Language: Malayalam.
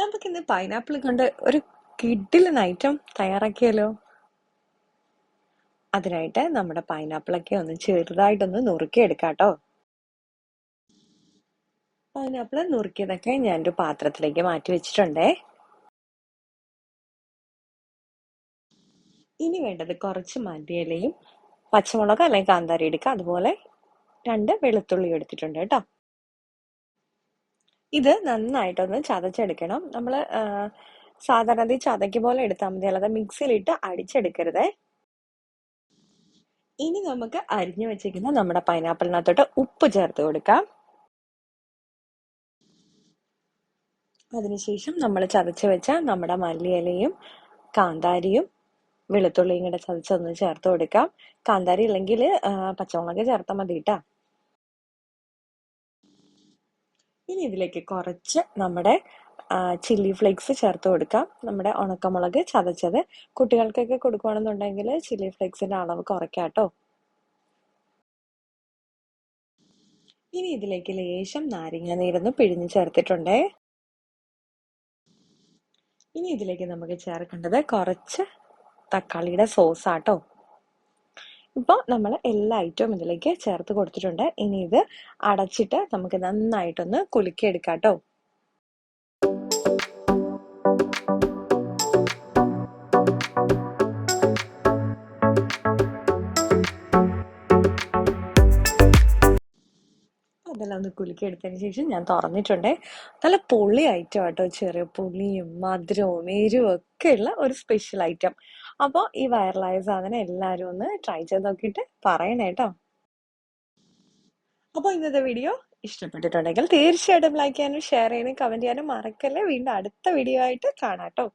നമുക്കിന്ന് പൈനാപ്പിൾ കൊണ്ട് ഒരു കിഡിലൻ ഐറ്റം തയ്യാറാക്കിയാലോ? അതിനായിട്ട് നമ്മുടെ പൈനാപ്പിളൊക്കെ ഒന്ന് ചെറുതായിട്ടൊന്ന് നുറുക്കിയെടുക്കാം കേട്ടോ. പൈനാപ്പിൾ നുറുക്കിയതൊക്കെ ഞാനൊരു പാത്രത്തിലേക്ക് മാറ്റി വെച്ചിട്ടുണ്ടേ. ഇനി വേണ്ടത് കുറച്ച് മല്ലിയിലയും പച്ചമുളക് അല്ലെങ്കിൽ കാന്താരി എടുക്കുക. അതുപോലെ 2 വെളുത്തുള്ളി എടുത്തിട്ടുണ്ട് കേട്ടോ. ഇത് നന്നായിട്ടൊന്ന് ചതച്ചെടുക്കണം. നമ്മൾ സാധാരണ ചതയ്ക്ക് പോലെ എടുത്താൽ മതി, അല്ലാതെ മിക്സിയിലിട്ട് അടിച്ചെടുക്കരുതേ. ഇനി നമുക്ക് അരിഞ്ഞു വെച്ചിരിക്കുന്ന നമ്മുടെ പൈനാപ്പിളിനകത്തോട്ട് ഉപ്പ് ചേർത്ത് കൊടുക്കാം. അതിനുശേഷം നമ്മൾ ചതച്ച് വെച്ച നമ്മുടെ മല്ലിയിലയും കാന്താരിയും വെളുത്തുള്ളിയും കൂടെ ചതച്ചൊന്ന് ചേർത്ത് കൊടുക്കാം. കാന്താരി അല്ലെങ്കിൽ പച്ചമുളക് ചേർത്താൽ മതി കേട്ടോ. ഇനി ഇതിലേക്ക് കുറച്ച് നമ്മുടെ ചില്ലി ഫ്ലേക്സ് ചേർത്ത് കൊടുക്കാം. നമ്മുടെ ഉണക്കമുളക് ചതച്ചത്. കുട്ടികൾക്കൊക്കെ കൊടുക്കുകയാണെന്നുണ്ടെങ്കിൽ ചില്ലി ഫ്ലേക്സിന്റെ അളവ് കുറയ്ക്കാം കേട്ടോ. ഇനി ഇതിലേക്ക് ലേശം നാരങ്ങ നീരൊന്ന് പിഴിഞ്ഞ് ചേർത്തിട്ടുണ്ടേ. ഇനി ഇതിലേക്ക് നമുക്ക് ചേർക്കേണ്ടത് കുറച്ച് തക്കാളിയുടെ സോസാട്ടോ. ഇപ്പോൾ നമ്മൾ എല്ലാ ഐറ്റവും ഇതിലേക്ക് ചേർത്ത് കൊടുത്തിട്ടുണ്ട്. ഇനി ഇത് അടച്ചിട്ട് നമുക്ക് നന്നായിട്ടൊന്ന് കുലുക്കിയെടുക്കാം കേട്ടോ. അതെല്ലാം ഒന്ന് കുലുക്കി എടുത്തതിന് ശേഷം ഞാൻ തുറന്നിട്ടുണ്ടേ. നല്ല പൊളി ഐറ്റം ആട്ടോ. ചെറിയ പുളിയും മധുരവും എരിവും ഒക്കെ ഉള്ള ഒരു സ്പെഷ്യൽ ഐറ്റം. അപ്പോൾ ഈ വൈറലായ സാധനം എല്ലാവരും ഒന്ന് ട്രൈ ചെയ്ത് നോക്കിയിട്ട് പറയണേ കേട്ടോ. അപ്പോൾ ഇന്നത്തെ വീഡിയോ ഇഷ്ടപ്പെട്ടിട്ടുണ്ടെങ്കിൽ തീർച്ചയായിട്ടും ലൈക്ക് ചെയ്യാനും ഷെയർ ചെയ്യാനും കമന്റ് ചെയ്യാനും മറക്കല്ലേ. വീണ്ടും അടുത്ത വീഡിയോ ആയിട്ട് കാണാം കേട്ടോ.